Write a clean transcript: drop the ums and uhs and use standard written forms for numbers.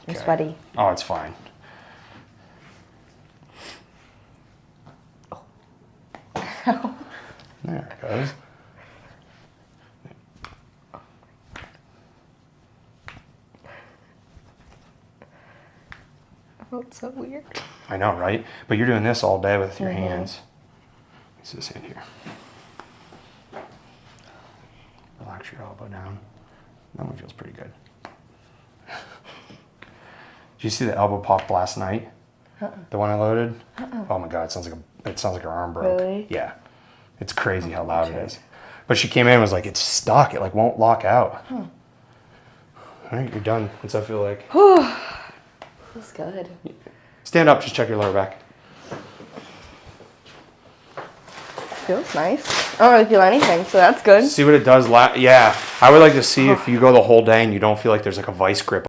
I'm sweaty. Oh, it's fine. There it goes. Oh, it's so weird. I know, right? But you're doing this all day with your hands. Use this hand here. Relax your elbow down. That one feels pretty good. Did you see the elbow pop last night? The one I loaded? Oh my god, it sounds like her arm broke. Really? Yeah. It's crazy how loud it is. But she came in and was like, it's stuck. It like won't lock out. All right, you're done. What's that feel like? Feels good. Stand up, just check your lower back. Feels nice. I don't really feel anything, so that's good. See what it does. Yeah, I would like to see if you go the whole day and you don't feel like there's like a vice grip